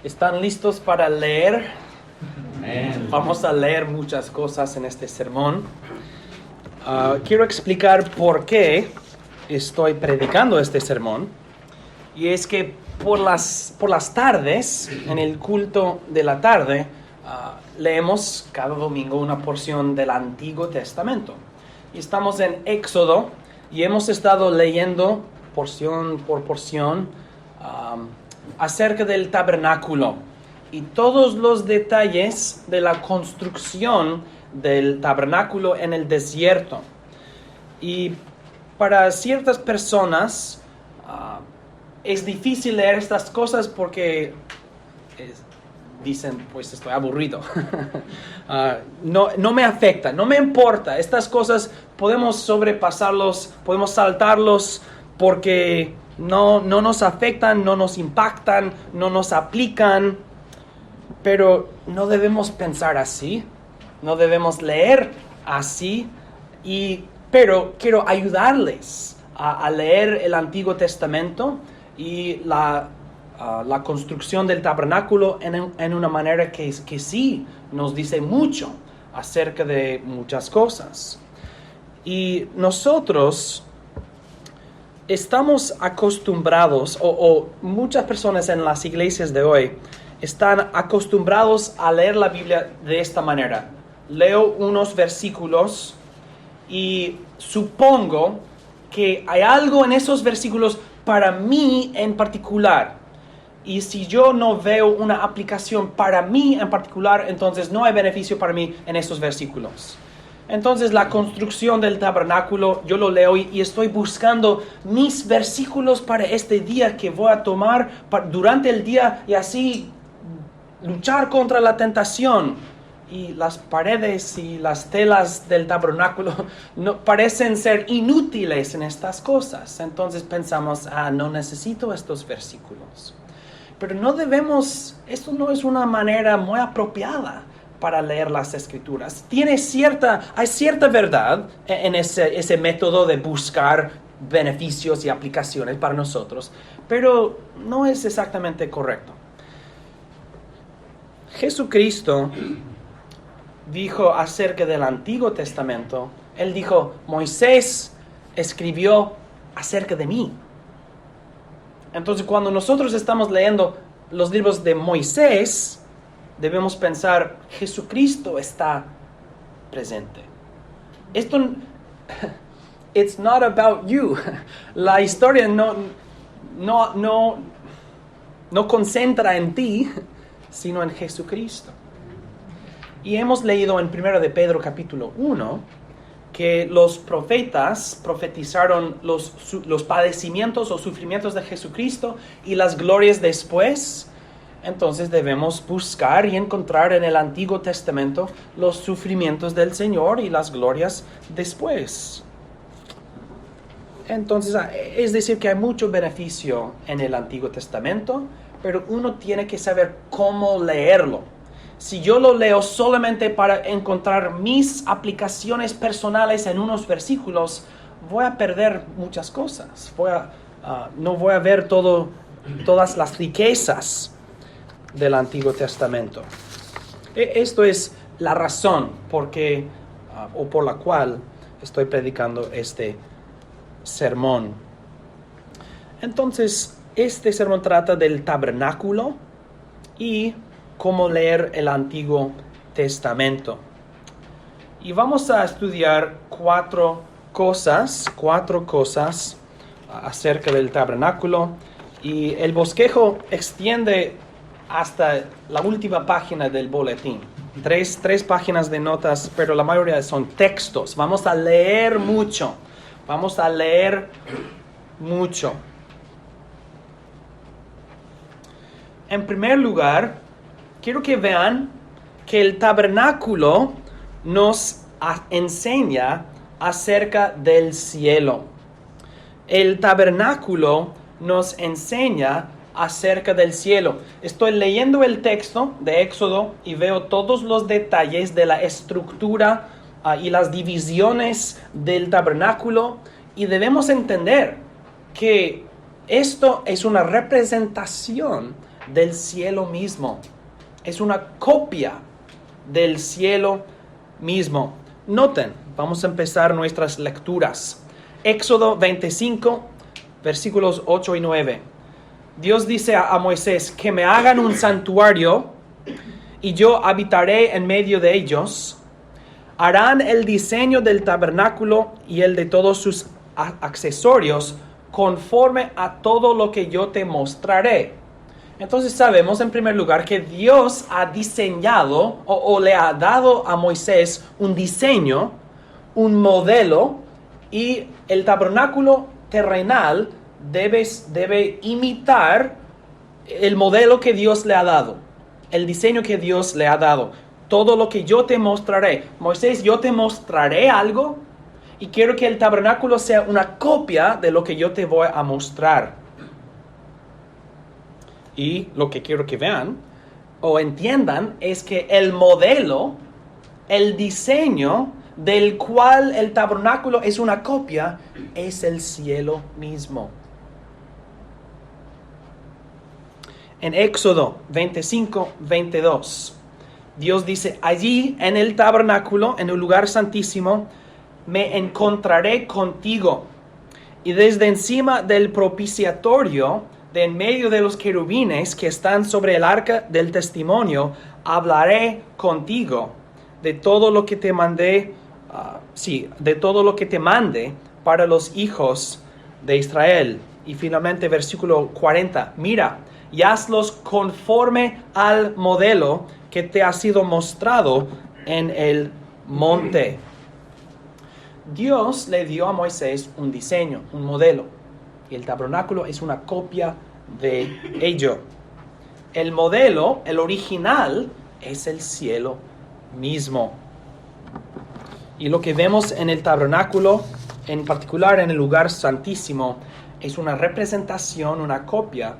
¿Están listos para leer? Amén. Vamos a leer muchas cosas en este sermón. Quiero explicar por qué estoy predicando este sermón. Y es que por las tardes, en el culto de la tarde, leemos cada domingo una porción del Antiguo Testamento. Y estamos en Éxodo y hemos estado leyendo porción por porción acerca del tabernáculo y todos los detalles de la construcción del tabernáculo en el desierto. Y para ciertas personas es difícil leer estas cosas porque dicen, pues estoy aburrido. No me afecta, no me importa. Estas cosas podemos sobrepasarlos, podemos saltarlos porque no nos afectan, no nos impactan, no nos aplican. Pero no debemos pensar así, no debemos leer así. Pero quiero ayudarles a leer el Antiguo Testamento y la construcción del tabernáculo en una manera que sí nos dice mucho acerca de muchas cosas. Y nosotros estamos acostumbrados, o muchas personas en las iglesias de hoy están acostumbrados a leer la Biblia de esta manera. Leo unos versículos y supongo que hay algo en esos versículos para mí en particular. Y si yo no veo una aplicación para mí en particular, entonces no hay beneficio para mí en esos versículos. Entonces la construcción del tabernáculo, yo lo leo y estoy buscando mis versículos para este día que voy a tomar durante el día y así luchar contra la tentación. Y las paredes y las telas del tabernáculo no parecen ser inútiles en estas cosas. Entonces pensamos, no necesito estos versículos. Pero no debemos, esto no es una manera muy apropiada para leer las Escrituras. Hay cierta verdad en ese método de buscar beneficios y aplicaciones para nosotros, pero no es exactamente correcto. Jesucristo dijo acerca del Antiguo Testamento, Él dijo, Moisés escribió acerca de mí. Entonces, cuando nosotros estamos leyendo los libros de Moisés, debemos pensar, Jesucristo está presente. It's not about you. La historia no concentra en ti, sino en Jesucristo. Y hemos leído en 1 de Pedro capítulo 1 que los profetas profetizaron los padecimientos o sufrimientos de Jesucristo y las glorias después. Entonces debemos buscar y encontrar en el Antiguo Testamento los sufrimientos del Señor y las glorias después. Entonces, es decir que hay mucho beneficio en el Antiguo Testamento, pero uno tiene que saber cómo leerlo. Si yo lo leo solamente para encontrar mis aplicaciones personales en unos versículos, voy a perder muchas cosas. No voy a ver todas las riquezas del Antiguo Testamento. Esto es la razón por la cual estoy predicando este sermón. Entonces, este sermón trata del tabernáculo y cómo leer el Antiguo Testamento. Y vamos a estudiar cuatro cosas acerca del tabernáculo. Y el bosquejo extiende hasta la última página del boletín. Tres páginas de notas, pero la mayoría son textos. Vamos a leer mucho. En primer lugar, quiero que vean que el tabernáculo nos enseña acerca del cielo. El tabernáculo nos enseña acerca del cielo. Estoy leyendo el texto de Éxodo y veo todos los detalles de la estructura y las divisiones del tabernáculo, y debemos entender que esto es una representación del cielo mismo. Es una copia del cielo mismo. Noten, vamos a empezar nuestras lecturas. Éxodo 25, versículos 8 y 9. Dios dice a Moisés, que me hagan un santuario y yo habitaré en medio de ellos. Harán el diseño del tabernáculo y el de todos sus accesorios conforme a todo lo que yo te mostraré. Entonces sabemos en primer lugar que Dios ha diseñado o le ha dado a Moisés un diseño, un modelo, y el tabernáculo terrenal debe imitar el modelo que Dios le ha dado, el diseño que Dios le ha dado. Todo lo que yo te mostraré. Moisés, yo te mostraré algo y quiero que el tabernáculo sea una copia de lo que yo te voy a mostrar. Y lo que quiero que vean o entiendan es que el modelo, el diseño del cual el tabernáculo es una copia, es el cielo mismo. En Éxodo 25, 22, Dios dice, allí en el tabernáculo, en el lugar santísimo, me encontraré contigo. Y desde encima del propiciatorio, de en medio de los querubines que están sobre el arca del testimonio, hablaré contigo de todo lo que te mandé, de todo lo que te mande para los hijos de Israel. Y finalmente versículo 40, mira, y hazlos conforme al modelo que te ha sido mostrado en el monte. Dios le dio a Moisés un diseño, un modelo, y el tabernáculo es una copia de ello. El modelo, el original, es el cielo mismo. Y lo que vemos en el tabernáculo, en particular en el lugar santísimo, es una representación, una copia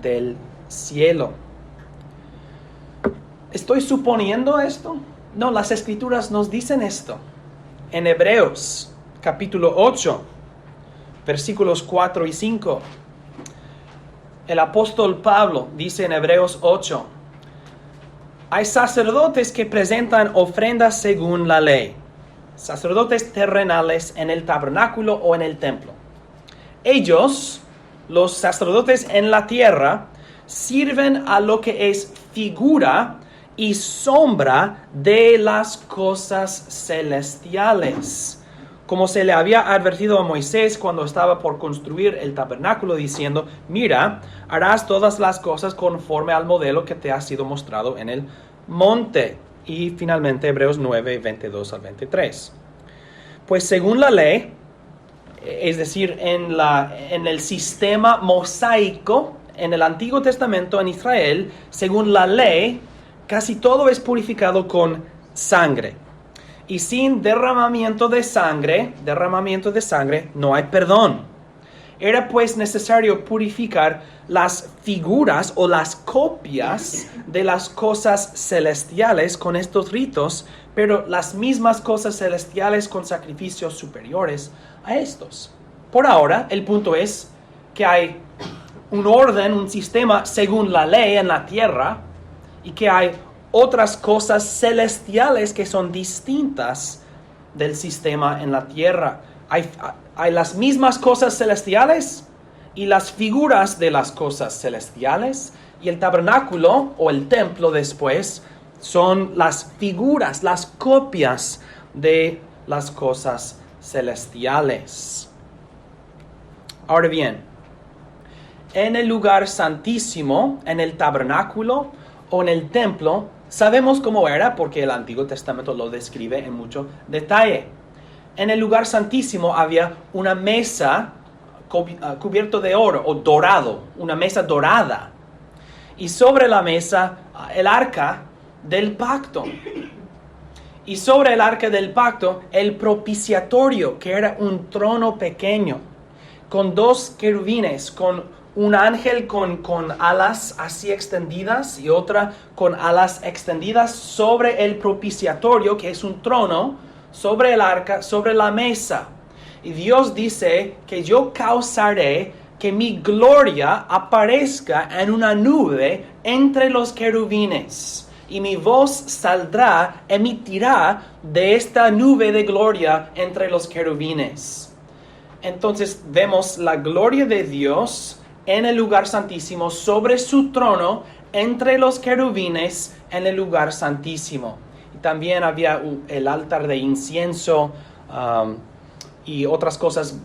del cielo. ¿Estoy suponiendo esto? No, las escrituras nos dicen esto. En Hebreos, capítulo 8, versículos 4 y 5, el apóstol Pablo dice en Hebreos 8, hay sacerdotes que presentan ofrendas según la ley, sacerdotes terrenales en el tabernáculo o en el templo. Ellos, los sacerdotes en la tierra, sirven a lo que es figura y sombra de las cosas celestiales, como se le había advertido a Moisés cuando estaba por construir el tabernáculo, diciendo, mira, harás todas las cosas conforme al modelo que te ha sido mostrado en el monte. Y finalmente Hebreos 9, 22 al 23. Pues según la ley, es decir, en el sistema mosaico, en el Antiguo Testamento en Israel, según la ley, casi todo es purificado con sangre. Y sin derramamiento de sangre, no hay perdón. Era pues necesario purificar las figuras o las copias de las cosas celestiales con estos ritos, pero las mismas cosas celestiales con sacrificios superiores a estos. Por ahora, el punto es que hay un orden, un sistema según la ley en la tierra, y que hay otras cosas celestiales que son distintas del sistema en la tierra. Hay las mismas cosas celestiales y las figuras de las cosas celestiales, y el tabernáculo o el templo después son las figuras, las copias de las cosas celestiales. Ahora bien, en el lugar santísimo, en el tabernáculo o en el templo, sabemos cómo era porque el Antiguo Testamento lo describe en mucho detalle. En el lugar santísimo había una mesa cubierta de oro o dorado, una mesa dorada. Y sobre la mesa el arca del pacto. Y sobre el arca del pacto el propiciatorio, que era un trono pequeño, con dos querubines, con un ángel con alas así extendidas y otra con alas extendidas sobre el propiciatorio, que es un trono, sobre el arca, sobre la mesa. Y Dios dice que yo causaré que mi gloria aparezca en una nube entre los querubines, y mi voz saldrá, emitirá de esta nube de gloria entre los querubines. Entonces vemos la gloria de Dios en el lugar santísimo, sobre su trono, entre los querubines en el lugar santísimo. Y también había el altar de incienso y otras cosas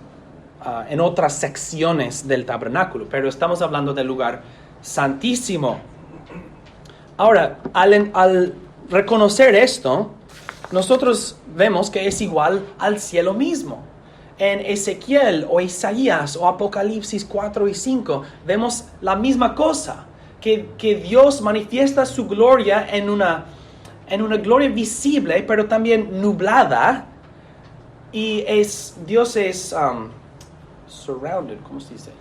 en otras secciones del tabernáculo, pero estamos hablando del lugar santísimo. Ahora, al reconocer esto, nosotros vemos que es igual al cielo mismo. En Ezequiel o Isaías o Apocalipsis 4 y 5 vemos la misma cosa, que Dios manifiesta su gloria en una gloria visible, pero también nublada, y Dios es surrounded, ¿cómo se dice?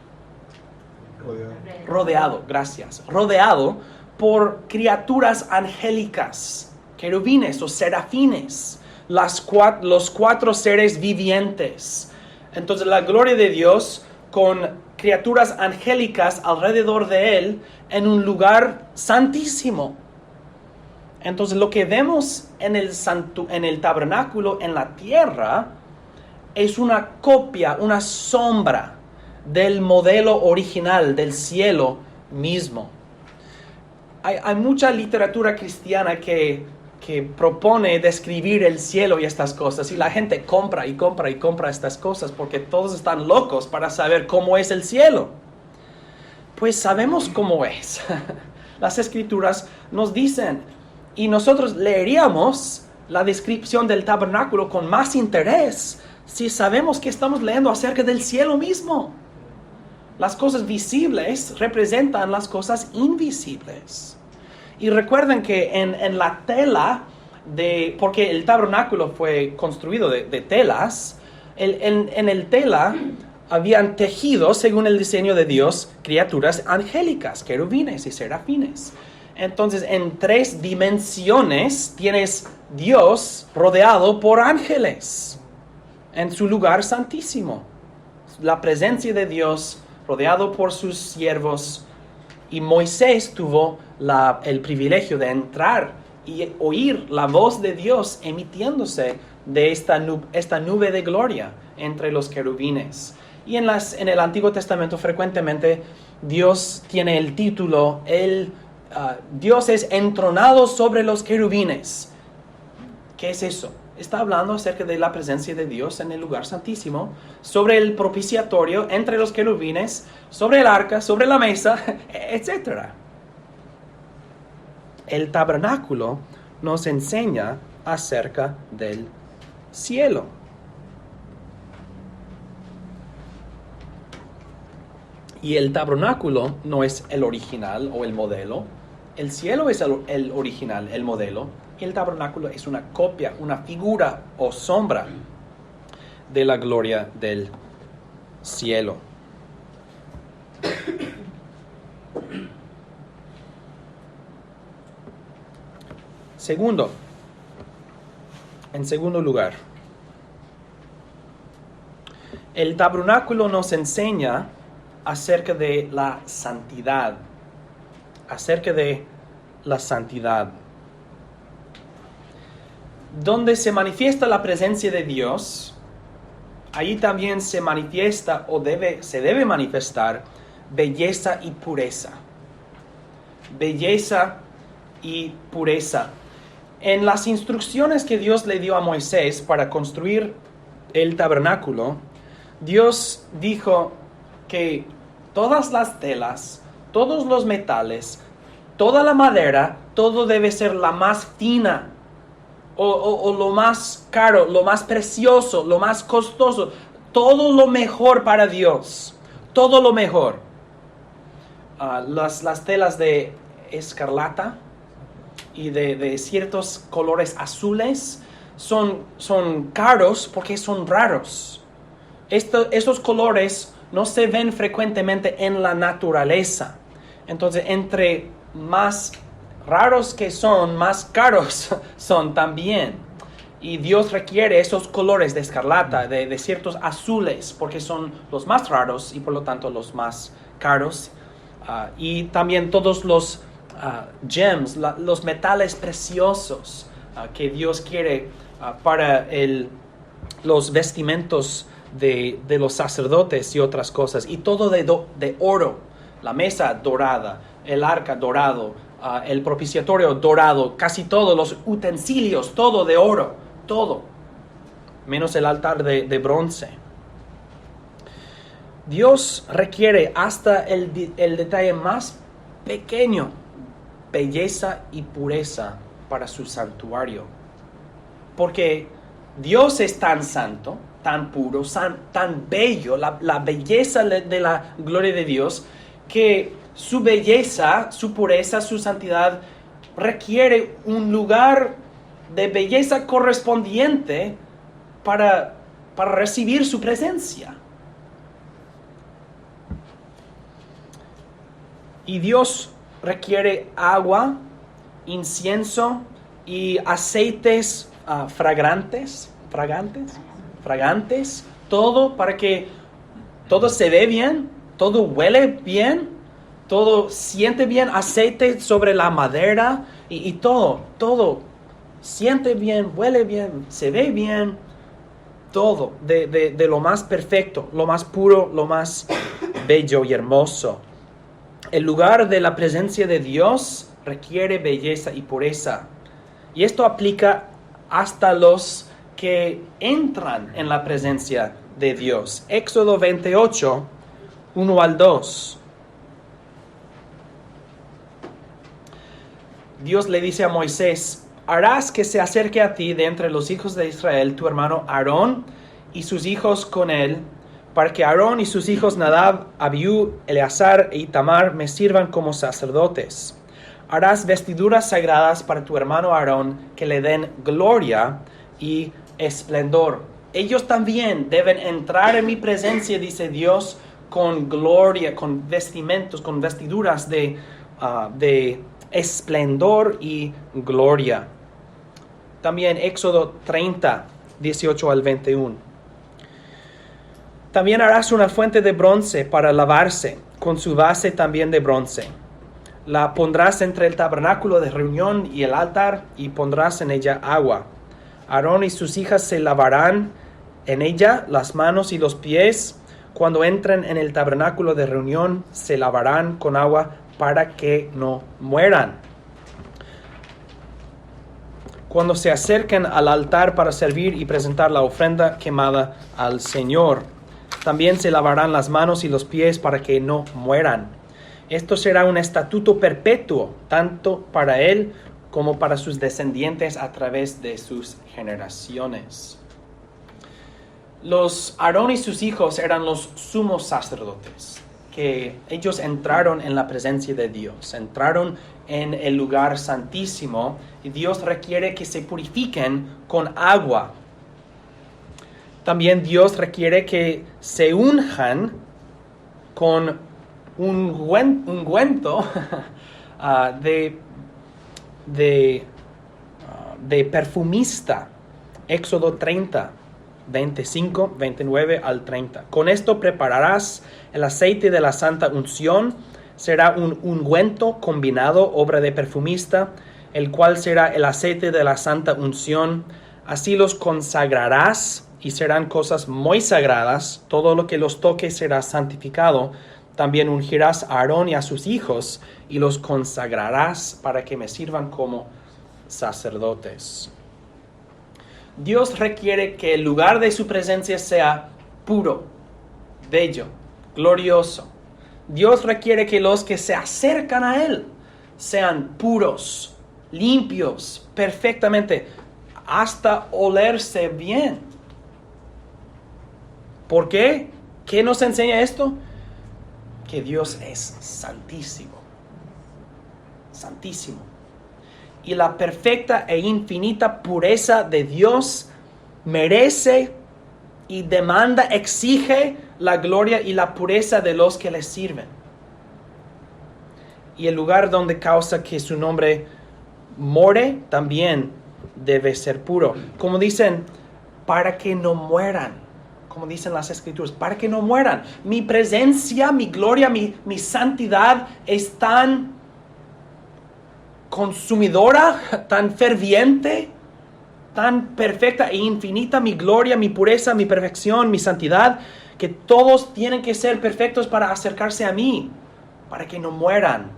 Rodeado, gracias. Rodeado por criaturas angélicas, querubines o serafines, los cuatro seres vivientes. Entonces la gloria de Dios con criaturas angélicas alrededor de Él en un lugar santísimo. Entonces lo que vemos en el tabernáculo en la tierra es una copia, una sombra del modelo original del cielo mismo. Hay mucha literatura cristiana que propone describir el cielo y estas cosas, y la gente compra estas cosas porque todos están locos para saber cómo es el cielo. Pues sabemos cómo es. Las escrituras nos dicen, y nosotros leeríamos la descripción del tabernáculo con más interés si sabemos que estamos leyendo acerca del cielo mismo. Las cosas visibles representan las cosas invisibles. Y recuerden que en la tela, porque el tabernáculo fue construido de telas, en el tela habían tejido, según el diseño de Dios, criaturas angélicas, querubines y serafines. Entonces, en 3 dimensiones tienes Dios rodeado por ángeles en su lugar santísimo. La presencia de Dios rodeado por sus siervos, y Moisés tuvo el privilegio de entrar y oír la voz de Dios emitiéndose de esta nube de gloria entre los querubines. Y en el Antiguo Testamento frecuentemente Dios tiene el título, Dios es entronado sobre los querubines. ¿Qué es eso? Está hablando acerca de la presencia de Dios en el lugar santísimo, sobre el propiciatorio, entre los querubines, sobre el arca, sobre la mesa, etc. El tabernáculo nos enseña acerca del cielo. Y el tabernáculo no es el original o el modelo. El cielo es el original, el modelo. Y el tabernáculo es una copia, una figura o sombra de la gloria del cielo. En segundo lugar, el tabernáculo nos enseña acerca de la santidad. Donde se manifiesta la presencia de Dios, allí también se manifiesta se debe manifestar belleza y pureza. Belleza y pureza. En las instrucciones que Dios le dio a Moisés para construir el tabernáculo, Dios dijo que todas las telas, todos los metales, toda la madera, todo debe ser la más fina, o lo más caro, lo más precioso, lo más costoso, todo lo mejor para Dios, todo lo mejor. Las telas de escarlata y de ciertos colores azules son caros porque son raros. Esos colores no se ven frecuentemente en la naturaleza. Entonces, entre más raros que son, más caros son también. Y Dios requiere esos colores de escarlata, de ciertos azules, porque son los más raros y por lo tanto los más caros. Y también todos los gems, los metales preciosos que Dios quiere para los vestimentos de los sacerdotes y otras cosas. Y todo de oro, la mesa dorada, el arca dorado, el propiciatorio dorado, casi todos los utensilios, todo de oro, todo, menos el altar de bronce. Dios requiere hasta el detalle más pequeño, belleza y pureza para su santuario. Porque Dios es tan santo, tan puro, tan bello, la belleza de la gloria de Dios, que su belleza, su pureza, su santidad requiere un lugar de belleza correspondiente para recibir su presencia. Y Dios requiere agua, incienso y aceites fragantes, todo para que todo se ve bien, todo huele bien, todo siente bien, aceite sobre la madera y todo siente bien, huele bien, se ve bien, todo de lo más perfecto, lo más puro, lo más bello y hermoso. El lugar de la presencia de Dios requiere belleza y pureza. Y esto aplica hasta los que entran en la presencia de Dios. Éxodo 28, 1 al 2. Dios le dice a Moisés: harás que se acerque a ti de entre los hijos de Israel tu hermano Aarón y sus hijos con él, para que Aarón y sus hijos Nadab, Abiú, Eleazar e Itamar me sirvan como sacerdotes. Harás vestiduras sagradas para tu hermano Aarón que le den gloria y esplendor. Ellos también deben entrar en mi presencia, dice Dios, con gloria, con vestimentos, con vestiduras de esplendor y gloria. También Éxodo 30, 18 al 21. También harás una fuente de bronce para lavarse, con su base también de bronce. La pondrás entre el tabernáculo de reunión y el altar, y pondrás en ella agua. Aarón y sus hijas se lavarán en ella las manos y los pies. Cuando entren en el tabernáculo de reunión, se lavarán con agua para que no mueran. Cuando se acerquen al altar para servir y presentar la ofrenda quemada al Señor, también se lavarán las manos y los pies para que no mueran. Esto será un estatuto perpetuo, tanto para él como para sus descendientes a través de sus generaciones. Los Aarón y sus hijos eran los sumos sacerdotes, que ellos entraron en la presencia de Dios, entraron en el lugar santísimo, y Dios requiere que se purifiquen con agua. También Dios requiere que se unjan con un ungüento de perfumista. Éxodo 30, 25, 29 al 30. Con esto prepararás el aceite de la santa unción. Será un ungüento combinado, obra de perfumista, el cual será el aceite de la santa unción. Así los consagrarás y serán cosas muy sagradas. Todo lo que los toque será santificado. También ungirás a Aarón y a sus hijos y los consagrarás para que me sirvan como sacerdotes. Dios requiere que el lugar de su presencia sea puro, bello, glorioso. Dios requiere que los que se acercan a Él sean puros, limpios, perfectamente, hasta olerse bien. ¿Por qué? ¿Qué nos enseña esto? Que Dios es santísimo. Santísimo. Y la perfecta e infinita pureza de Dios merece y demanda, exige la gloria y la pureza de los que le sirven. Y el lugar donde causa que su nombre more también debe ser puro. Como dicen, para que no mueran. Como dicen las Escrituras, para que no mueran. Mi presencia, mi gloria, mi santidad es tan consumidora, tan ferviente, tan perfecta e infinita, mi gloria, mi pureza, mi perfección, mi santidad, que todos tienen que ser perfectos para acercarse a mí, para que no mueran.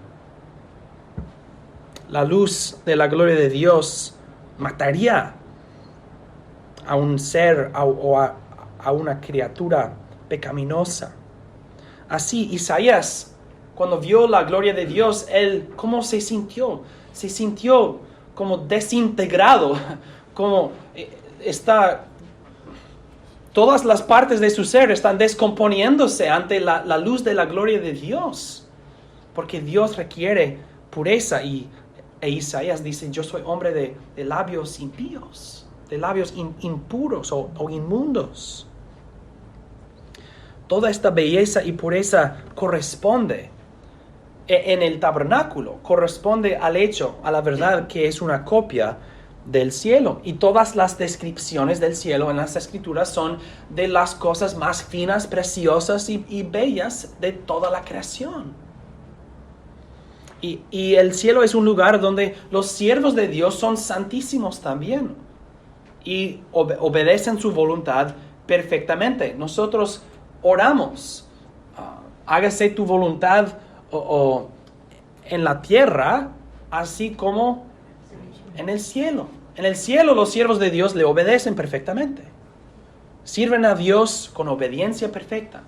La luz de la gloria de Dios mataría a un ser o a una criatura pecaminosa. Así, Isaías, cuando vio la gloria de Dios, él, ¿cómo se sintió? Se sintió como desintegrado, como todas las partes de su ser están descomponiéndose ante la luz de la gloria de Dios. Porque Dios requiere pureza e Isaías dice, yo soy hombre de labios impíos, de labios impuros o inmundos. Toda esta belleza y pureza corresponde en el tabernáculo, corresponde al hecho, a la verdad que es una copia del cielo. Y todas las descripciones del cielo en las Escrituras son de las cosas más finas, preciosas y bellas de toda la creación. Y el cielo es un lugar donde los siervos de Dios son santísimos también y obedecen su voluntad perfectamente. Nosotros oramos, hágase tu voluntad o en la tierra, así como en el cielo. En el cielo los siervos de Dios le obedecen perfectamente. Sirven a Dios con obediencia perfecta.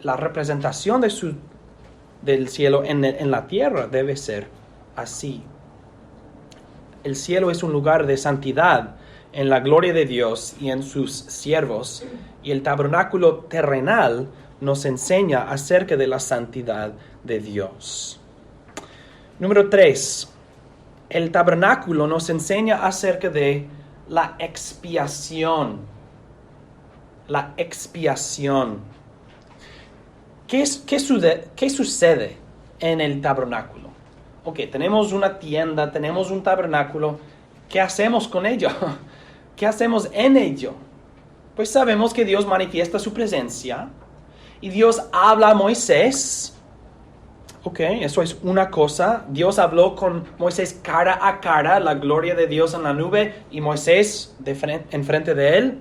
La representación del cielo en la tierra debe ser así. El cielo es un lugar de santidad en la gloria de Dios y en sus siervos, y el tabernáculo terrenal nos enseña acerca de la santidad de Dios. Número 3. El tabernáculo nos enseña acerca de la expiación. La expiación. ¿Qué sucede en el tabernáculo? Ok, tenemos una tienda, tenemos un tabernáculo. ¿Qué hacemos con ello? ¿Qué hacemos en ello? Pues sabemos que Dios manifiesta su presencia y Dios habla a Moisés. Ok, eso es una cosa. Dios habló con Moisés cara a cara, la gloria de Dios en la nube y Moisés enfrente de él.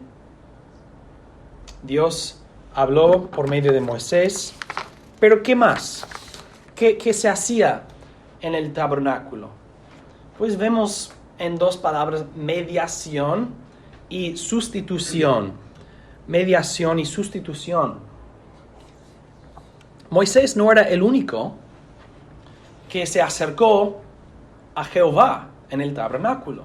Dios habló por medio de Moisés. Pero ¿qué más? ¿Qué se hacía en el tabernáculo? Pues vemos en dos palabras, mediación y sustitución. Mediación y sustitución. Moisés no era el único que se acercó a Jehová en el tabernáculo.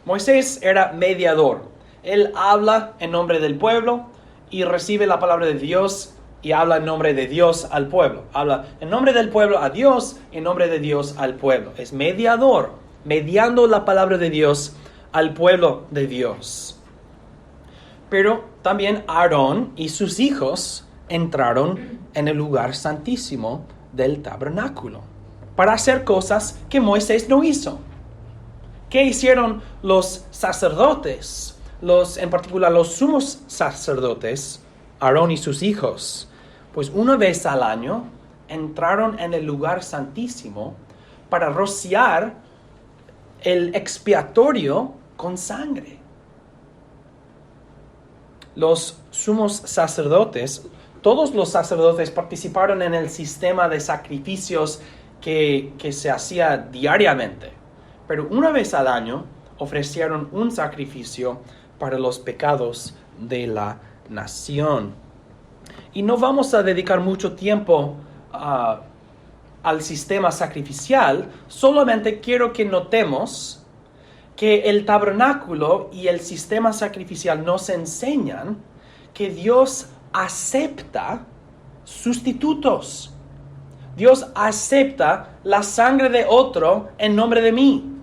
Moisés era mediador. Él habla en nombre del pueblo y recibe la palabra de Dios y habla en nombre de Dios al pueblo. Habla en nombre del pueblo a Dios, en nombre de Dios al pueblo. Es mediador, mediando la palabra de Dios al pueblo de Dios. Pero también Aarón y sus hijos entraron en el lugar santísimo del tabernáculo para hacer cosas que Moisés no hizo. ¿Qué hicieron los sacerdotes? En particular los sumos sacerdotes, Aarón y sus hijos. Pues una vez al año entraron en el lugar santísimo para rociar el expiatorio con sangre. Los sumos sacerdotes, todos los sacerdotes participaron en el sistema de sacrificios que se hacía diariamente. Pero una vez al año ofrecieron un sacrificio para los pecados de la nación. Y no vamos a dedicar mucho tiempo al sistema sacrificial, solamente quiero que notemos que el tabernáculo y el sistema sacrificial nos enseñan que Dios acepta sustitutos. Dios acepta la sangre de otro en nombre de mí.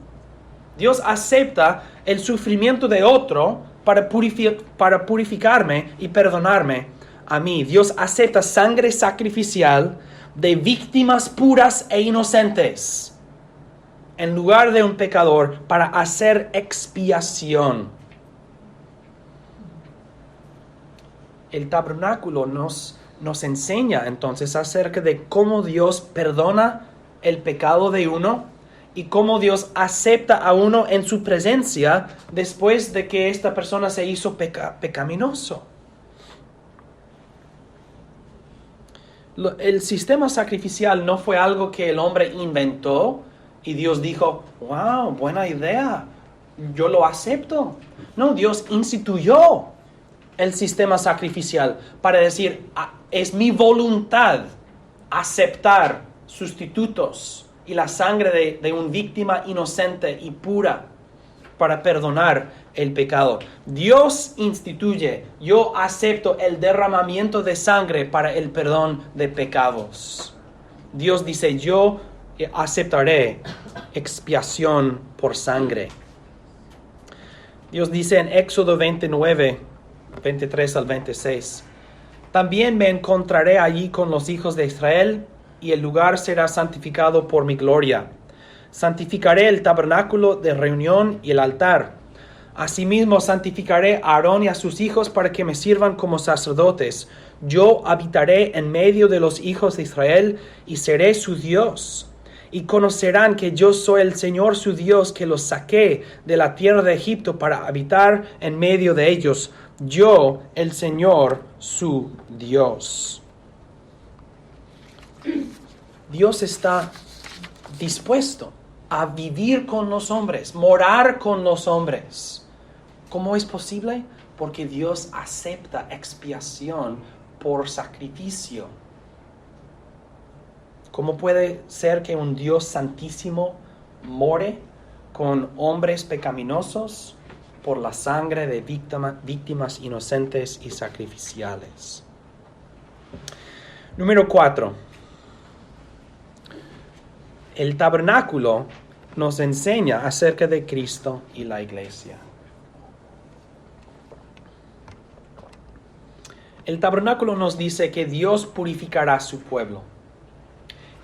Dios acepta el sufrimiento de otro para purificarme y perdonarme a mí. Dios acepta sangre sacrificial de víctimas puras e inocentes. en lugar de un pecador para hacer expiación. El tabernáculo nos enseña entonces acerca de cómo Dios perdona el pecado de uno y cómo Dios acepta a uno en su presencia después de que esta persona se hizo pecaminoso. El sistema sacrificial no fue algo que el hombre inventó y Dios dijo, wow, buena idea, yo lo acepto. No, Dios instituyó el sistema sacrificial para decir, es mi voluntad aceptar sustitutos y la sangre de una víctima inocente y pura para perdonar el pecado. Dios instituye, yo acepto el derramamiento de sangre para el perdón de pecados. Dios dice, yo aceptaré expiación por sangre. Dios dice en Éxodo 29, 23 al 26, también me encontraré allí con los hijos de Israel, y el lugar será santificado por mi gloria. Santificaré el tabernáculo de reunión y el altar. Asimismo santificaré a Aarón y a sus hijos para que me sirvan como sacerdotes. Yo habitaré en medio de los hijos de Israel y seré su Dios. Y conocerán que yo soy el Señor su Dios, que los saqué de la tierra de Egipto para habitar en medio de ellos. Yo, el Señor su Dios. Dios está dispuesto a vivir con los hombres, morar con los hombres. ¿Cómo es posible? Porque Dios acepta expiación por sacrificio. ¿Cómo puede ser que un Dios santísimo more con hombres pecaminosos por la sangre de víctimas inocentes y sacrificiales? Número 4. El tabernáculo nos enseña acerca de Cristo y la iglesia. El tabernáculo nos dice que Dios purificará a su pueblo.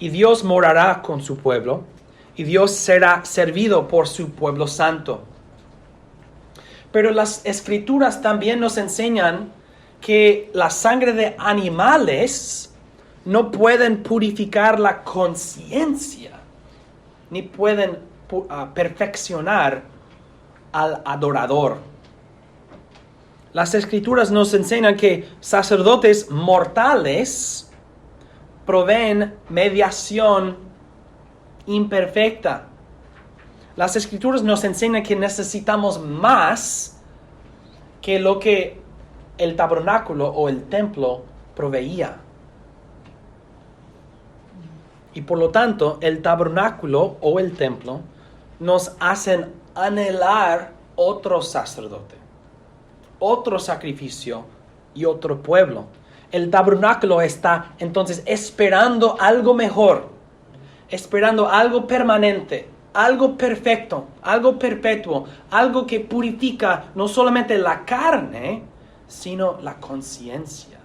Y Dios morará con su pueblo. Y Dios será servido por su pueblo santo. Pero las Escrituras también nos enseñan que la sangre de animales no pueden purificar la conciencia, ni pueden perfeccionar al adorador. Las Escrituras nos enseñan que sacerdotes mortales proveen mediación imperfecta. Las Escrituras nos enseñan que necesitamos más que lo que el tabernáculo o el templo proveía. Y por lo tanto, el tabernáculo o el templo nos hacen anhelar otro sacerdote, otro sacrificio y otro pueblo. El tabernáculo está entonces esperando algo mejor, esperando algo permanente, algo perfecto, algo perpetuo, algo que purifica no solamente la carne, sino la conciencia.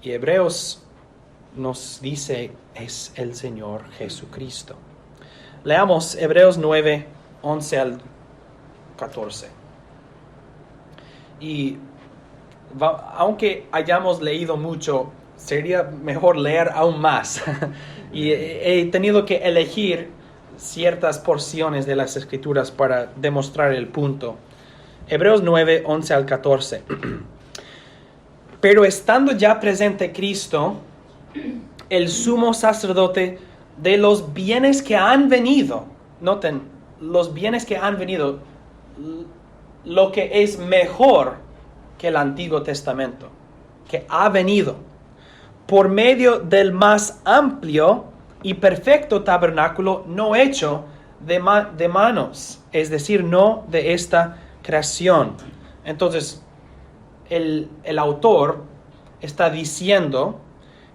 Y Hebreos nos dice es el Señor Jesucristo. Leamos Hebreos 9, 11 al 14. Y aunque hayamos leído mucho, sería mejor leer aún más. Y he tenido que elegir ciertas porciones de las Escrituras para demostrar el punto. Hebreos 9, 11 al 14. Pero estando ya presente Cristo, el sumo sacerdote de los bienes que han venido, noten, los bienes que han venido, lo que es mejor que el Antiguo Testamento, que ha venido, por medio del más amplio y perfecto tabernáculo no hecho de manos, es decir, no de esta creación. Entonces, el autor está diciendo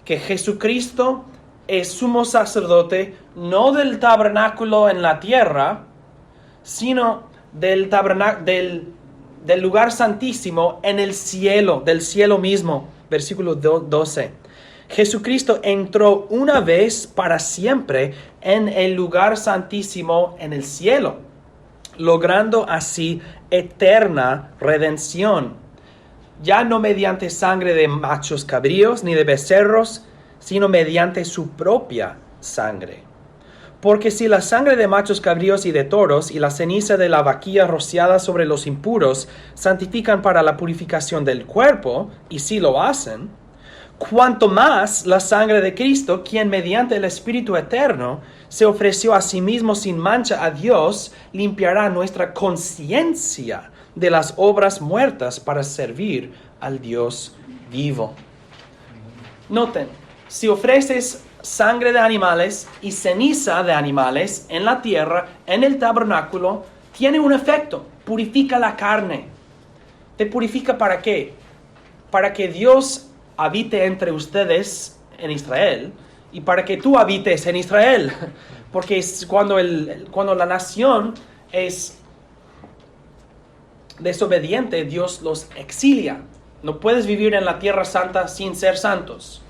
que Jesucristo es sumo sacerdote no del tabernáculo en la tierra, sino del lugar santísimo en el cielo, del cielo mismo. Versículo 12. Jesucristo entró una vez para siempre en el lugar santísimo en el cielo, logrando así eterna redención, ya no mediante sangre de machos cabríos ni de becerros, sino mediante su propia sangre. Porque si la sangre de machos cabríos y de toros y la ceniza de la vaquilla rociada sobre los impuros santifican para la purificación del cuerpo, y si lo hacen, cuanto más la sangre de Cristo, quien mediante el Espíritu Eterno se ofreció a sí mismo sin mancha a Dios, limpiará nuestra conciencia de las obras muertas para servir al Dios vivo. Noten, si ofreces sangre de animales y ceniza de animales en la tierra, en el tabernáculo, tiene un efecto, purifica la carne. ¿Te purifica para qué? Para que Dios habite entre ustedes en Israel y para que tú habites en Israel. Porque es cuando la nación es desobediente, Dios los exilia. No puedes vivir en la tierra santa sin ser santos.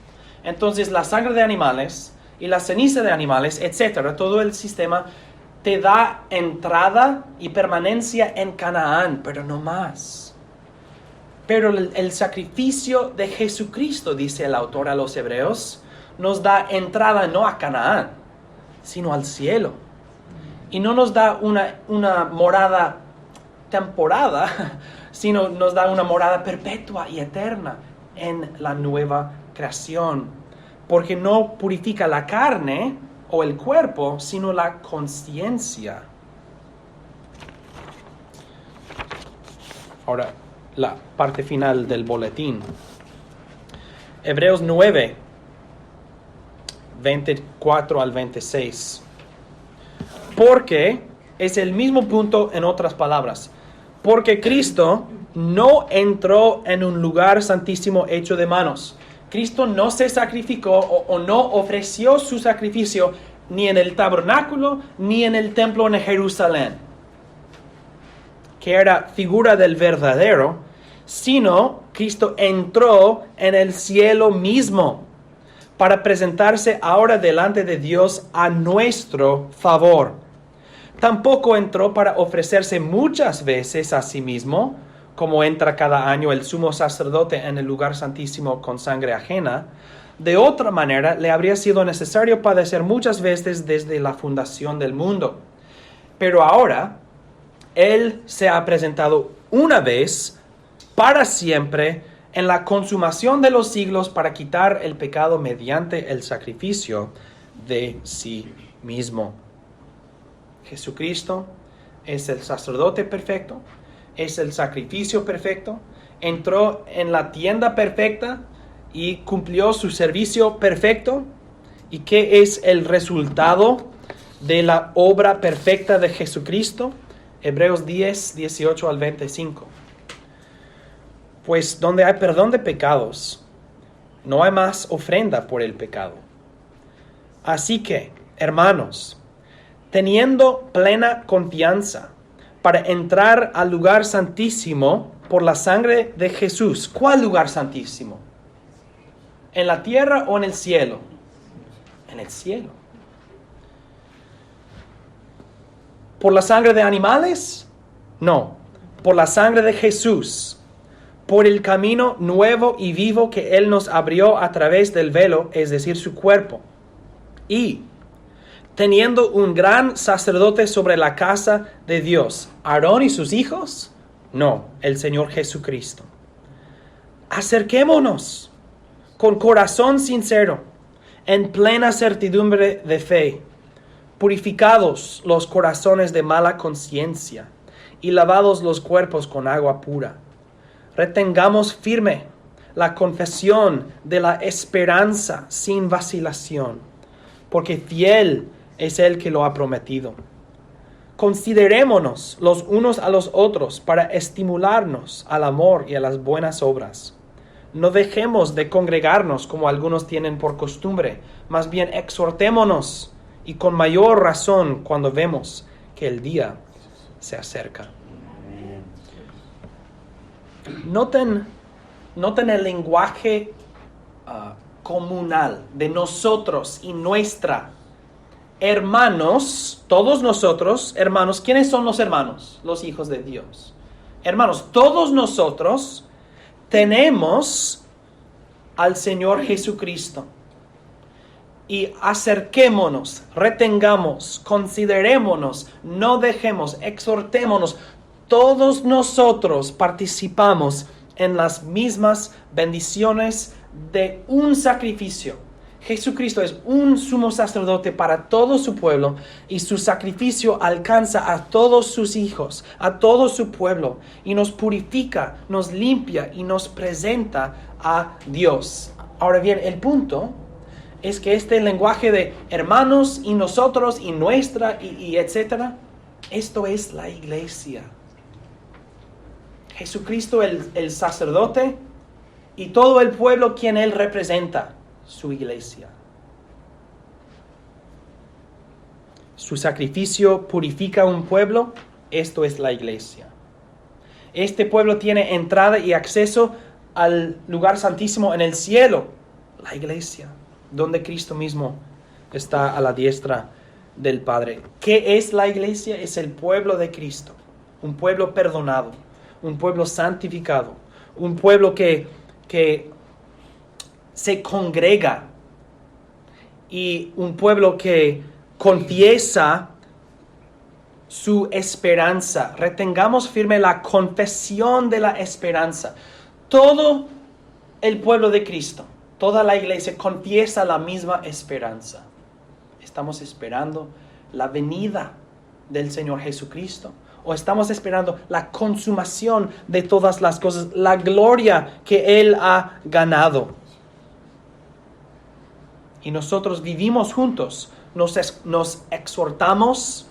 Entonces la sangre de animales y la ceniza de animales, etcétera, todo el sistema te da entrada y permanencia en Canaán, pero no más. Pero el sacrificio de Jesucristo, dice el autor a los Hebreos, nos da entrada no a Canaán, sino al cielo. Y no nos da una morada temporada, sino nos da una morada perpetua y eterna en la nueva creación, porque no purifica la carne o el cuerpo, sino la conciencia. Ahora, la parte final del boletín. Hebreos 9, 24 al 26. Porque es el mismo punto en otras palabras. Porque Cristo no entró en un lugar santísimo hecho de manos. Cristo no se sacrificó o no ofreció su sacrificio ni en el tabernáculo ni en el templo en Jerusalén, que era figura del verdadero, sino Cristo entró en el cielo mismo para presentarse ahora delante de Dios a nuestro favor. Tampoco entró para ofrecerse muchas veces a sí mismo, como entra cada año el sumo sacerdote en el lugar santísimo con sangre ajena. De otra manera, le habría sido necesario padecer muchas veces desde la fundación del mundo. Pero ahora, Él se ha presentado una vez, para siempre, en la consumación de los siglos para quitar el pecado mediante el sacrificio de sí mismo. Jesucristo es el sacerdote perfecto, es el sacrificio perfecto, entró en la tienda perfecta y cumplió su servicio perfecto. ¿Y qué es el resultado de la obra perfecta de Jesucristo? Hebreos 10, 18 al 25. Pues donde hay perdón de pecados, no hay más ofrenda por el pecado. Así que, hermanos, teniendo plena confianza para entrar al lugar santísimo por la sangre de Jesús. ¿Cuál lugar santísimo? ¿En la tierra o en el cielo? En el cielo. ¿Por la sangre de animales? No, por la sangre de Jesús, por el camino nuevo y vivo que Él nos abrió a través del velo, es decir, su cuerpo. Y teniendo un gran sacerdote sobre la casa de Dios, ¿Aarón y sus hijos? No, el Señor Jesucristo. Acerquémonos con corazón sincero, en plena certidumbre de fe, purificados los corazones de mala conciencia y lavados los cuerpos con agua pura. Retengamos firme la confesión de la esperanza sin vacilación, porque fiel es el que lo ha prometido. Considerémonos los unos a los otros para estimularnos al amor y a las buenas obras. No dejemos de congregarnos como algunos tienen por costumbre, más bien exhortémonos, y con mayor razón cuando vemos que el día se acerca. Noten el lenguaje comunal de nosotros y nuestra. Hermanos, todos nosotros, hermanos, ¿quiénes son los hermanos? Los hijos de Dios. Hermanos, todos nosotros tenemos al Señor Jesucristo. Y acerquémonos, retengamos, considerémonos, no dejemos, exhortémonos. Todos nosotros participamos en las mismas bendiciones de un sacrificio. Jesucristo es un sumo sacerdote para todo su pueblo y su sacrificio alcanza a todos sus hijos, a todo su pueblo y nos purifica, nos limpia y nos presenta a Dios. Ahora bien, el punto es que este lenguaje de hermanos y nosotros y nuestra y etcétera, esto es la iglesia. Jesucristo el sacerdote y todo el pueblo quien Él representa, su iglesia. Su sacrificio purifica un pueblo, esto es la iglesia. Este pueblo tiene entrada y acceso al lugar santísimo en el cielo, la iglesia, donde Cristo mismo está a la diestra del Padre. ¿Qué es la iglesia? Es el pueblo de Cristo, un pueblo perdonado, un pueblo santificado, un pueblo que se congrega y un pueblo que confiesa su esperanza. Retengamos firme la confesión de la esperanza. Todo el pueblo de Cristo, toda la iglesia confiesa la misma esperanza. Estamos esperando la venida del Señor Jesucristo, o estamos esperando la consumación de todas las cosas, la gloria que Él ha ganado. Y nosotros vivimos juntos, nos exhortamos,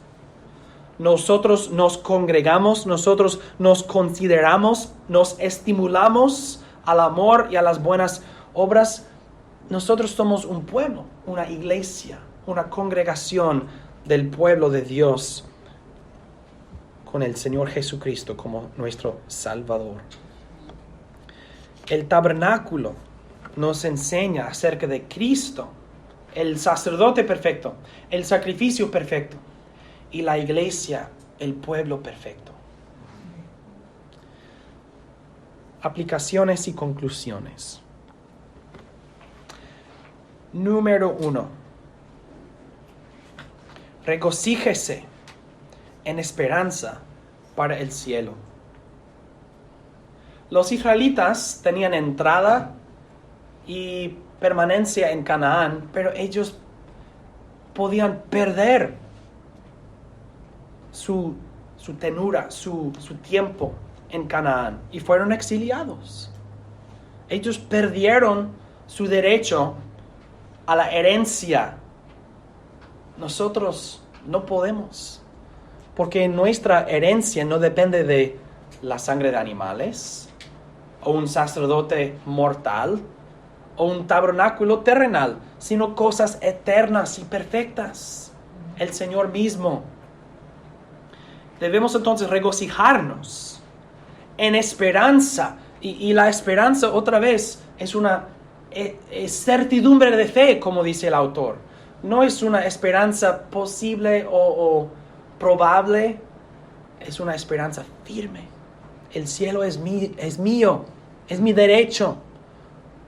nosotros nos congregamos, nosotros nos consideramos, nos estimulamos al amor y a las buenas obras. Nosotros somos un pueblo, una iglesia, una congregación del pueblo de Dios, con el Señor Jesucristo como nuestro Salvador. El tabernáculo nos enseña acerca de Cristo, el sacerdote perfecto, el sacrificio perfecto, y la iglesia, el pueblo perfecto. Aplicaciones y conclusiones. Número 1. Regocíjese en esperanza para el cielo. Los israelitas tenían entrada y permanencia en Canaán, pero ellos podían perder su tenura, su tiempo en Canaán y fueron exiliados. Ellos perdieron su derecho a la herencia. Nosotros no podemos, porque nuestra herencia no depende de la sangre de animales, o un sacerdote mortal, o un tabernáculo terrenal, sino cosas eternas y perfectas, el Señor mismo. Debemos entonces regocijarnos en esperanza, y la esperanza otra vez es una certidumbre de fe, como dice el autor. No es una esperanza posible o probable, es una esperanza firme. El cielo es mío, es mi derecho,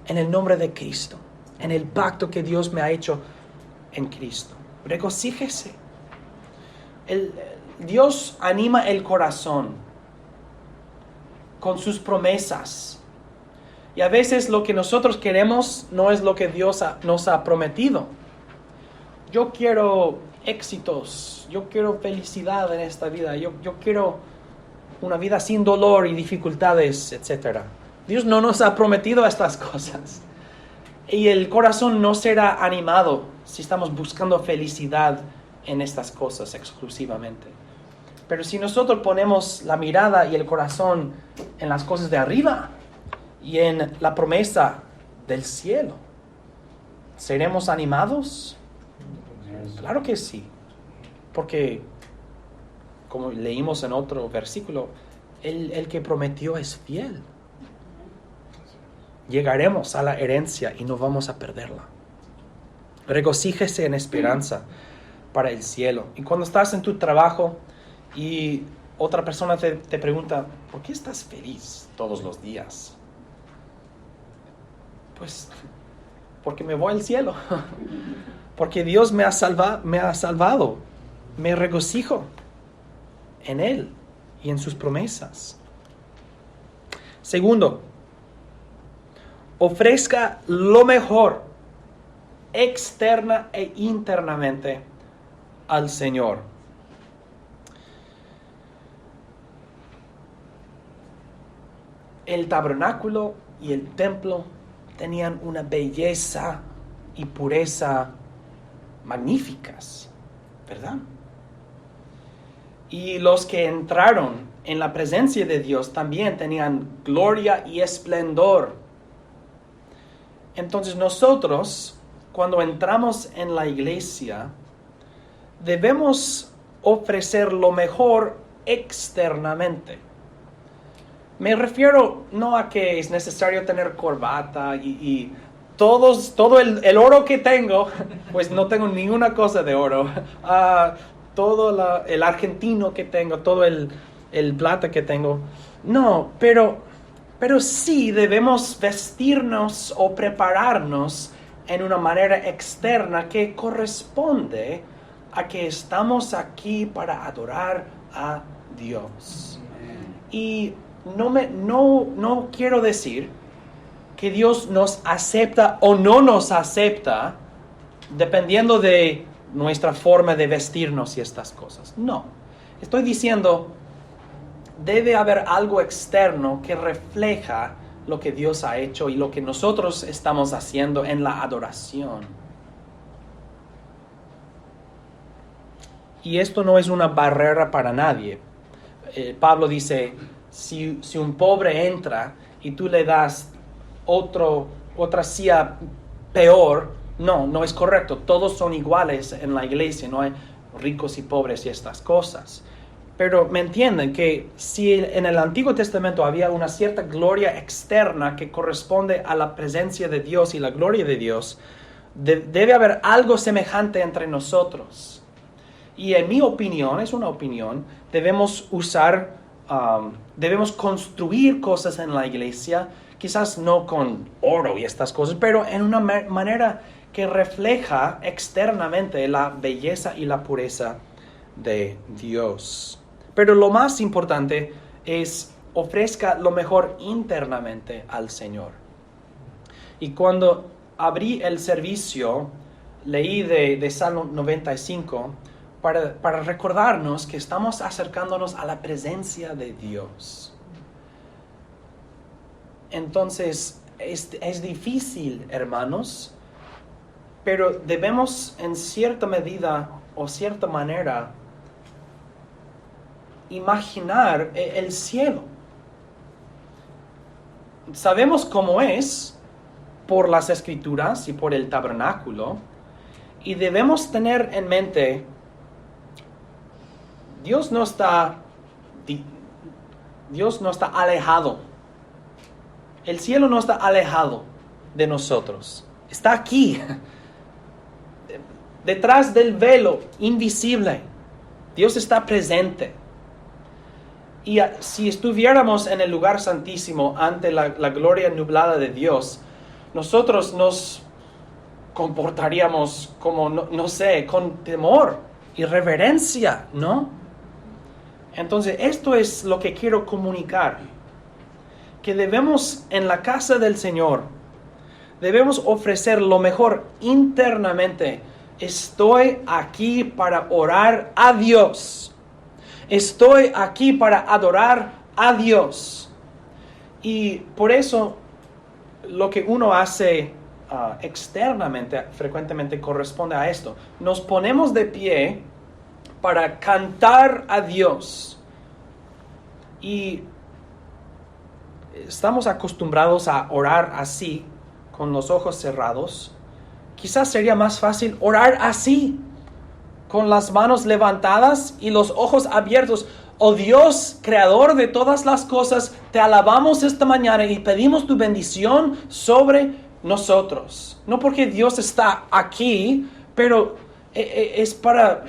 en el nombre de Cristo, en el pacto que Dios me ha hecho en Cristo. Regocíjese. Dios anima el corazón con sus promesas. Y a veces lo que nosotros queremos no es lo que Dios nos ha prometido. Yo quiero éxitos, yo quiero felicidad en esta vida, yo quiero una vida sin dolor y dificultades, etc. Dios no nos ha prometido estas cosas. Y el corazón no será animado si estamos buscando felicidad en estas cosas exclusivamente. Pero si nosotros ponemos la mirada y el corazón en las cosas de arriba y en la promesa del cielo, ¿seremos animados? Claro que sí. Porque, como leímos en otro versículo, el que prometió es fiel. llegaremos a la herencia y no vamos a perderla. Regocíjese en esperanza para el cielo. Y cuando estás en tu trabajo y otra persona te pregunta, ¿por qué estás feliz todos los días? Pues, porque me voy al cielo. Porque Dios me ha salvado. Me regocijo en Él y en sus promesas. Segundo, ofrezca lo mejor externa e internamente al Señor. El tabernáculo y el templo tenían una belleza y pureza magníficas, ¿verdad? Y los que entraron en la presencia de Dios también tenían gloria y esplendor. Entonces nosotros, cuando entramos en la iglesia, debemos ofrecer lo mejor externamente. Me refiero no a que es necesario tener corbata y todo el oro que tengo, pues no tengo ninguna cosa de oro. Todo el argentino que tengo, todo el plata que tengo. No, pero sí debemos vestirnos o prepararnos en una manera externa que corresponde a que estamos aquí para adorar a Dios. Y no quiero decir que Dios nos acepta o no nos acepta dependiendo de nuestra forma de vestirnos y estas cosas. No, estoy diciendo, debe haber algo externo que refleja lo que Dios ha hecho y lo que nosotros estamos haciendo en la adoración. Y esto no es una barrera para nadie. Pablo dice, si un pobre entra y tú le das otra silla peor, no es correcto. Todos son iguales en la iglesia, no hay ricos y pobres y estas cosas. Pero me entienden que si en el Antiguo Testamento había una cierta gloria externa que corresponde a la presencia de Dios y la gloria de Dios, debe haber algo semejante entre nosotros. Y en mi opinión, es una opinión, debemos construir cosas en la iglesia, quizás no con oro y estas cosas, pero en una manera que refleja externamente la belleza y la pureza de Dios. Pero lo más importante es ofrezca lo mejor internamente al Señor. Y cuando abrí el servicio, leí de Salmo 95 para recordarnos que estamos acercándonos a la presencia de Dios. Entonces, es difícil, hermanos, pero debemos en cierta medida o cierta manera imaginar el cielo. Sabemos cómo es por las Escrituras y por el tabernáculo, y debemos tener en mente, Dios no está alejado. El cielo no está alejado de nosotros. Está aquí, detrás del velo invisible. Dios está presente. Y si estuviéramos en el lugar santísimo ante la gloria nublada de Dios, nosotros nos comportaríamos como, no sé, con temor y reverencia, ¿no? Entonces, esto es lo que quiero comunicar. Que debemos, en la casa del Señor, debemos ofrecer lo mejor internamente. Estoy aquí para orar a Dios. Estoy aquí para adorar a Dios. Y por eso, lo que uno hace externamente, frecuentemente corresponde a esto. Nos ponemos de pie para cantar a Dios. Y estamos acostumbrados a orar así, con los ojos cerrados. Quizás sería más fácil orar así, con las manos levantadas y los ojos abiertos. Oh Dios, creador de todas las cosas, te alabamos esta mañana y pedimos tu bendición sobre nosotros. No porque Dios está aquí, pero es para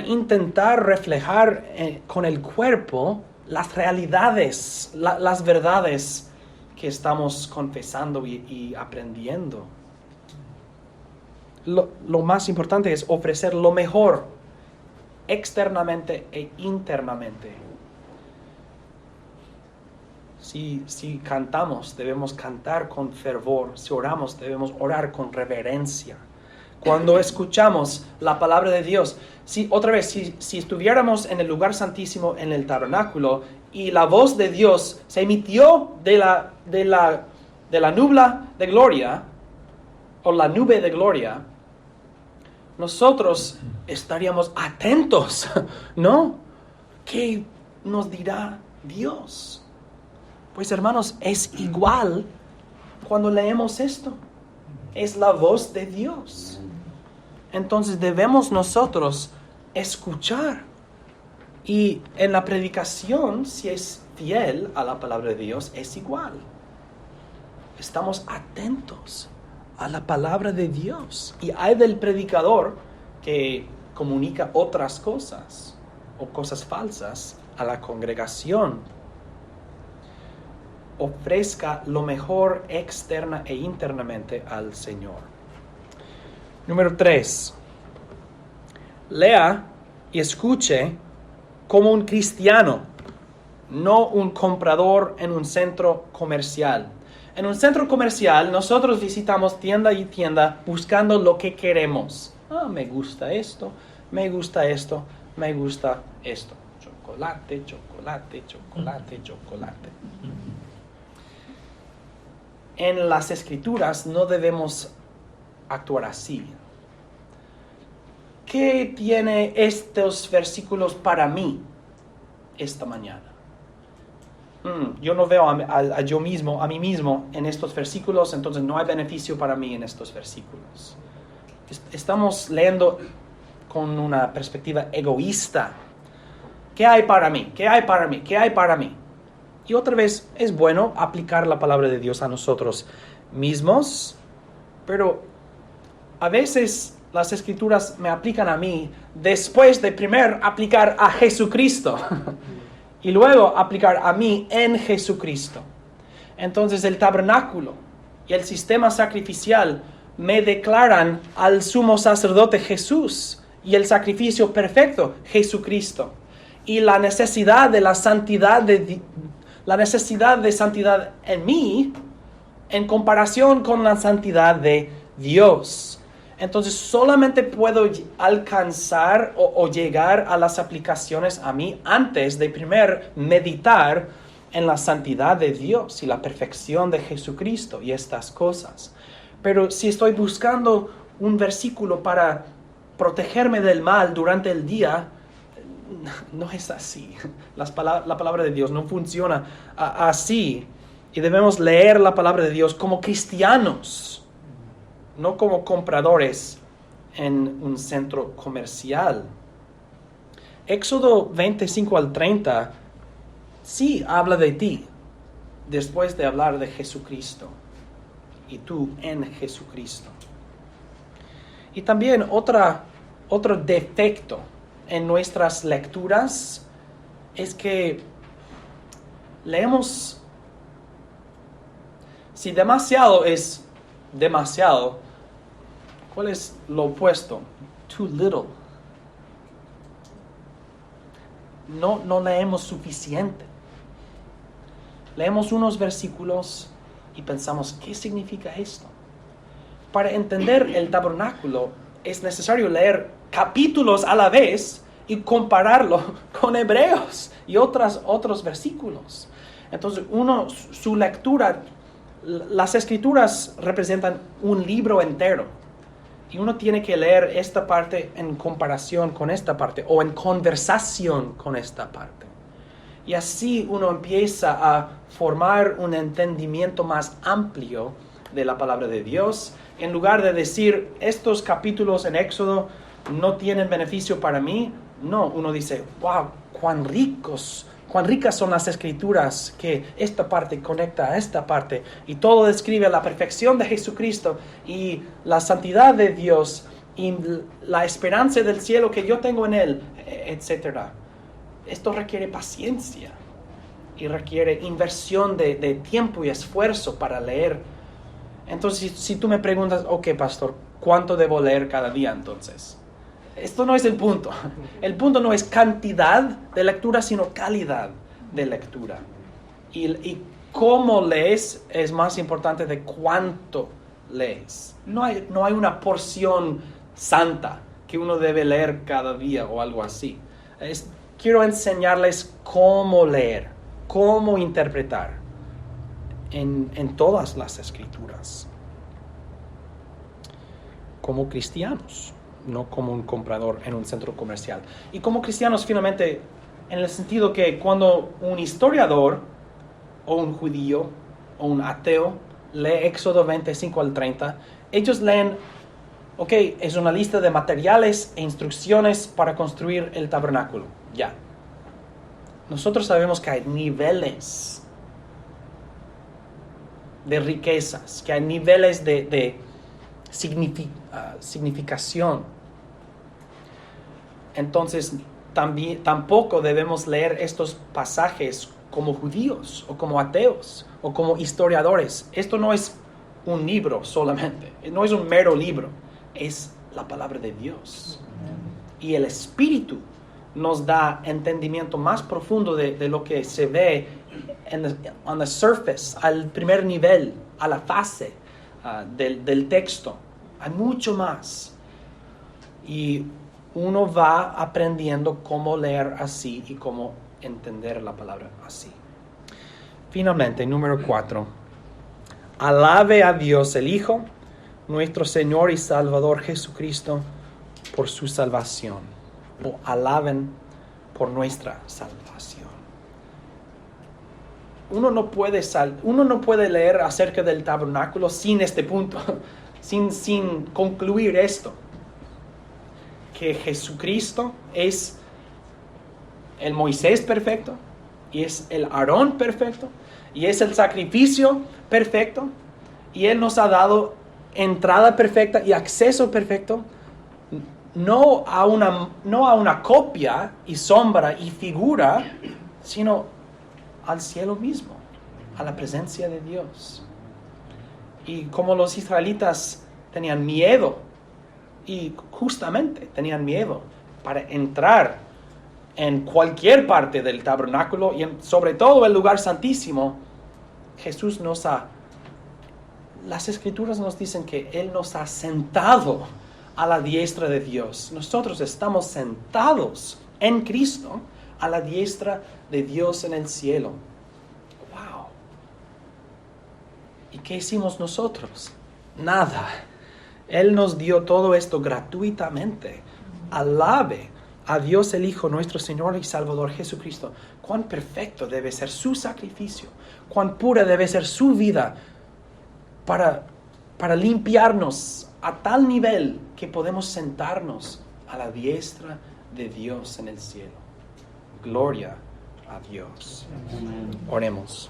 intentar reflejar con el cuerpo las realidades, las verdades que estamos confesando y aprendiendo. Lo más importante es ofrecer lo mejor externamente e internamente. Si cantamos, debemos cantar con fervor. Si oramos, debemos orar con reverencia. Cuando escuchamos la palabra de Dios, si estuviéramos en el lugar santísimo, en el tabernáculo, y la voz de Dios se emitió de la nubla de gloria, o la nube de gloria, nosotros estaríamos atentos, ¿no? ¿Qué nos dirá Dios? Pues hermanos, es igual cuando leemos esto. Es la voz de Dios. Entonces debemos nosotros escuchar. Y en la predicación, si es fiel a la palabra de Dios, es igual. Estamos atentos a la palabra de Dios. Y hay del predicador que comunica otras cosas o cosas falsas a la congregación. Ofrezca lo mejor externa e internamente al Señor. Número 3. Lea y escuche como un cristiano, no un comprador en un centro comercial. En un centro comercial nosotros visitamos tienda y tienda buscando lo que queremos. Me gusta esto, me gusta esto, me gusta esto. Chocolate, chocolate, chocolate, chocolate. En las Escrituras no debemos actuar así. ¿Qué tiene estos versículos para mí esta mañana? Yo no veo a mí mismo en estos versículos, entonces no hay beneficio para mí en estos versículos. Estamos leyendo con una perspectiva egoísta. ¿Qué hay para mí? ¿Qué hay para mí? ¿Qué hay para mí? Y otra vez es bueno aplicar la palabra de Dios a nosotros mismos, pero a veces las Escrituras me aplican a mí después de primero aplicar a Jesucristo y luego aplicar a mí en Jesucristo. Entonces el tabernáculo y el sistema sacrificial me declaran al sumo sacerdote Jesús y el sacrificio perfecto Jesucristo y la necesidad de santidad en mí en comparación con la santidad de Dios. Entonces solamente puedo alcanzar o llegar a las aplicaciones a mí antes de primero meditar en la santidad de Dios y la perfección de Jesucristo y estas cosas. Pero si estoy buscando un versículo para protegerme del mal durante el día, no es así. La palabra de Dios no funciona así. Y debemos leer la palabra de Dios como cristianos, no como compradores en un centro comercial. Éxodo 25 al 30 sí habla de ti, después de hablar de Jesucristo, y tú en Jesucristo. Y también otro defecto en nuestras lecturas es que leemos, si demasiado es demasiado, ¿cuál es lo opuesto? Too little. No leemos suficiente. Leemos unos versículos y pensamos, ¿qué significa esto? Para entender el tabernáculo es necesario leer capítulos a la vez y compararlo con Hebreos y otros versículos. Entonces su lectura, las Escrituras representan un libro entero y uno tiene que leer esta parte en comparación con esta parte o en conversación con esta parte. Y así uno empieza a formar un entendimiento más amplio de la palabra de Dios. En lugar de decir, estos capítulos en Éxodo no tienen beneficio para mí, No, uno dice, wow, cuán ricas son las escrituras, que esta parte conecta a esta parte y todo describe la perfección de Jesucristo y la santidad de Dios y la esperanza del cielo que yo tengo en Él, etc. Esto requiere paciencia y requiere inversión de tiempo y esfuerzo para leer. Entonces, si tú me preguntas, ok, pastor, ¿cuánto debo leer cada día entonces? Esto no es el punto. El punto no es cantidad de lectura, sino calidad de lectura. Y cómo lees es más importante de cuánto lees. No hay una porción santa que uno debe leer cada día o algo así. Quiero enseñarles cómo leer, cómo interpretar en todas las escrituras. Como cristianos, no como un comprador en un centro comercial. Y como cristianos, finalmente, en el sentido que cuando un historiador o un judío o un ateo lee Éxodo 25 al 30, ellos leen, ok, es una lista de materiales e instrucciones para construir el tabernáculo. Ya. Nosotros sabemos que hay niveles de riquezas, que hay niveles de significación. Entonces, tampoco debemos leer estos pasajes como judíos o como ateos o como historiadores. Esto no es un libro solamente, no es un mero libro, es la palabra de Dios. Y el Espíritu nos da entendimiento más profundo de lo que se ve on the surface, al primer nivel, a la fase del texto. Hay mucho más. Y uno va aprendiendo cómo leer así y cómo entender la palabra así. Finalmente, número 4. Alabe a Dios el Hijo, nuestro Señor y Salvador Jesucristo, por su salvación. O alaben por nuestra salvación. Uno no puede leer acerca del tabernáculo sin este punto, sin concluir esto. Que Jesucristo es el Moisés perfecto, y es el Aarón perfecto, y es el sacrificio perfecto, y Él nos ha dado entrada perfecta y acceso perfecto, no a una copia y sombra y figura, sino al cielo mismo, a la presencia de Dios. Y como los israelitas tenían miedo, y justamente tenían miedo para entrar en cualquier parte del tabernáculo y sobre todo el lugar santísimo, las escrituras nos dicen que Él nos ha sentado a la diestra de Dios. Nosotros estamos sentados en Cristo a la diestra de Dios en el cielo. ¡Wow! ¿Y qué hicimos nosotros? Nada. Él nos dio todo esto gratuitamente. Alabe a Dios el Hijo, nuestro Señor y Salvador Jesucristo. Cuán perfecto debe ser su sacrificio. Cuán pura debe ser su vida para limpiarnos a tal nivel que podemos sentarnos a la diestra de Dios en el cielo. Gloria a Dios. Oremos.